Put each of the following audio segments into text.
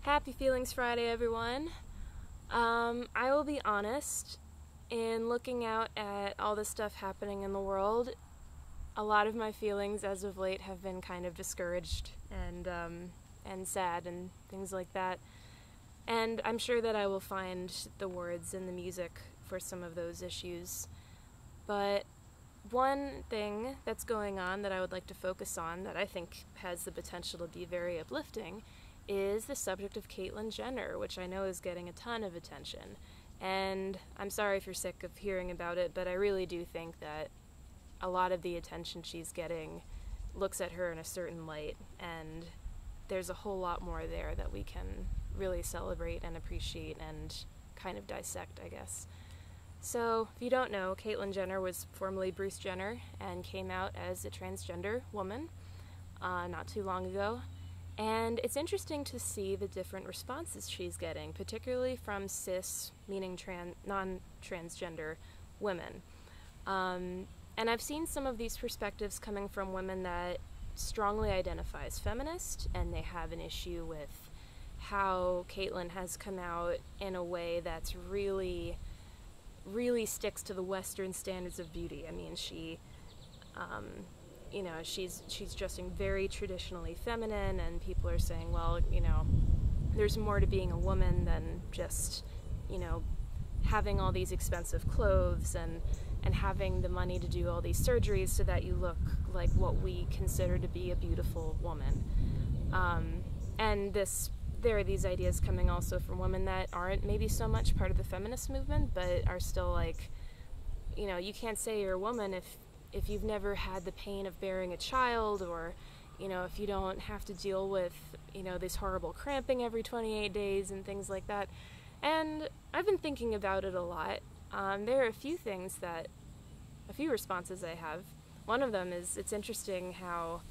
Happy Feelings Friday, everyone. I will be honest, in looking out at all the stuff happening in the world, a lot of my feelings as of late have been kind of discouraged and sad and things like that. And I'm sure that I will find the words in the music for some of those issues. But one thing that's going on that I would like to focus on that I think has the potential to be very uplifting is the subject of Caitlyn Jenner, which I know is getting a ton of attention. And I'm sorry if you're sick of hearing about it, but I really do think that a lot of the attention she's getting looks at her in a certain light, and there's a whole lot more there that we can really celebrate and appreciate and kind of dissect, I guess. So, if you don't know, Caitlyn Jenner was formerly Bruce Jenner and came out as a transgender woman not too long ago. And it's interesting to see the different responses she's getting, particularly from cis, meaning non-transgender women. And I've seen some of these perspectives coming from women that strongly identify as feminist, and they have an issue with how Caitlyn has come out in a way that's really sticks to the Western standards of beauty. I mean, she's dressing very traditionally feminine, and people are saying, well, there's more to being a woman than just, having all these expensive clothes and having the money to do all these surgeries so that you look like what we consider to be a beautiful woman. And there are these ideas coming also from women that aren't maybe so much part of the feminist movement, but are still like, you can't say you're a woman if you've never had the pain of bearing a child, or, if you don't have to deal with, this horrible cramping every 28 days and things like that. And I've been thinking about it a lot. There are a few responses I have. One of them is, it's interesting how,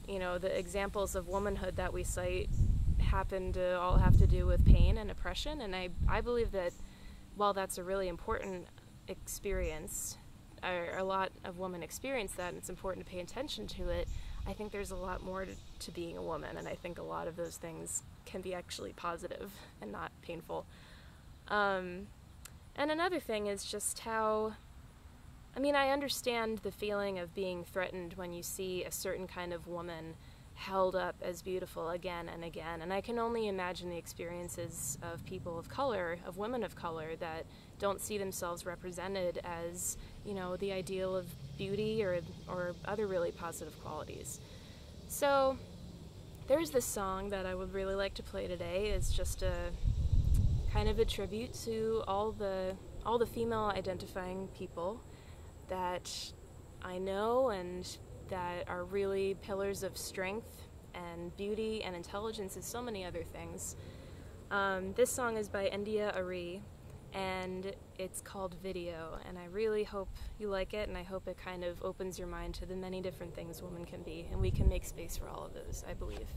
the examples of womanhood that we cite happen to all have to do with pain and oppression, and I believe that while that's a really important experience, a lot of women experience that, and it's important to pay attention to it, I think there's a lot more to being a woman, and I think a lot of those things can be actually positive and not painful. And another thing is just how, I understand the feeling of being threatened when you see a certain kind of woman held up as beautiful again and again, and I can only imagine the experiences of people of color, of women of color, that don't see themselves represented as, the ideal of beauty or other really positive qualities. So there's this song that I would really like to play today. It's just a kind of a tribute to all the female identifying people that I know and that are really pillars of strength and beauty and intelligence and so many other things. This song is by India Arie, and it's called Video, and I really hope you like it, and I hope it kind of opens your mind to the many different things women can be, and we can make space for all of those, I believe.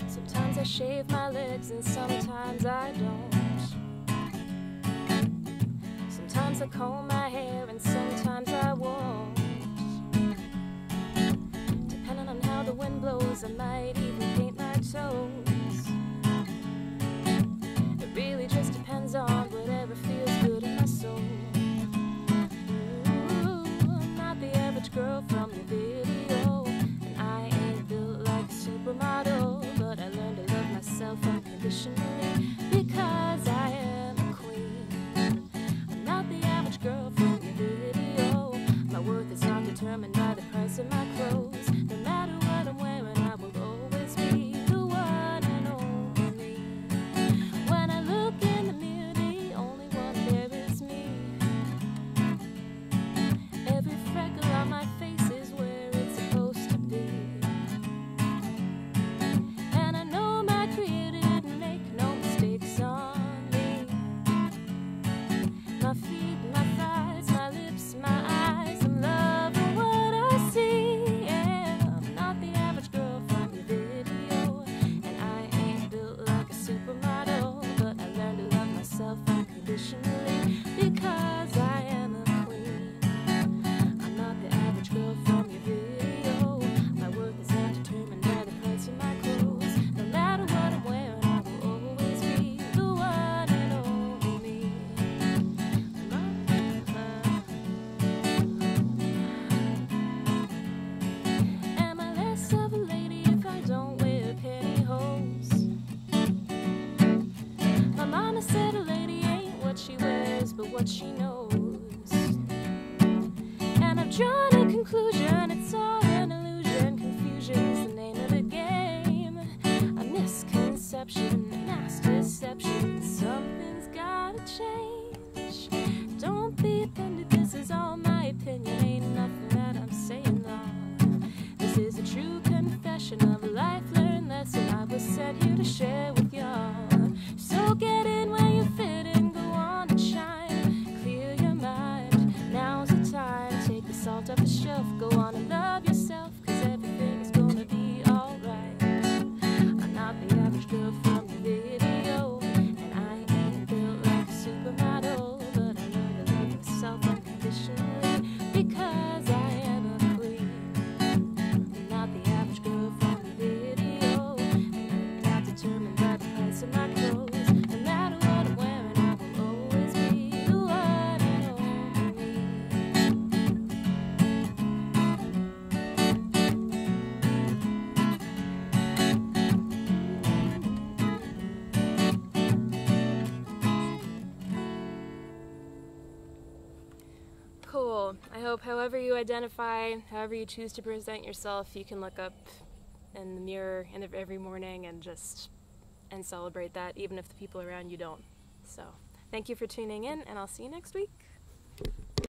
Sometimes I shave my legs and sometimes I don't. Sometimes I comb my hair and sometimes I won't. Depending on how the wind blows, I might even paint my toes. It really just depends on whatever feels good in my soul. Ooh, I'm not the average girl from your video, and I ain't built like a supermodel, but I learned to love myself unconditionally because I am a queen. I'm not the average girl from your video. My worth is not determined by the price of my clothes. No matter what I'm wearing, I will always be the one and only. When I look in the mirror, the only one there is me. Every freckle on my face is where it's supposed to be. And I know my creator didn't make no mistakes on me. My feet, my thighs, my lips, my eyes, I'm loving what I see. Yeah, I'm not the average girl from your video, and I ain't built like a supermodel, what she knows. And I've drawn a conclusion, it's all an illusion. Confusion is the name of the game. A misconception, a mass deception. Something's gotta change. Don't be offended, this is all my opinion. Ain't nothing that I'm saying wrong. This is a true confession of a life learned lesson I was set here to share with y'all. So get in where you fit in, go on and shine. Clear your mind, now's the time. Take the salt off the shelf, go on and love yourself, 'cause everything is gonna be alright. I'm not the average girl from the video, and I ain't built like a supermodel, but I learned to love myself unconditionally, because I am a queen. I'm not the average girl from the video, and I'm not determined by the price of my clothes. No matter what I'm wearing, I will always be the one and only Cool. I hope however you identify, however you choose to present yourself, you can look up in the mirror every morning and celebrate that, even if the people around you don't. So, thank you for tuning in, and I'll see you next week.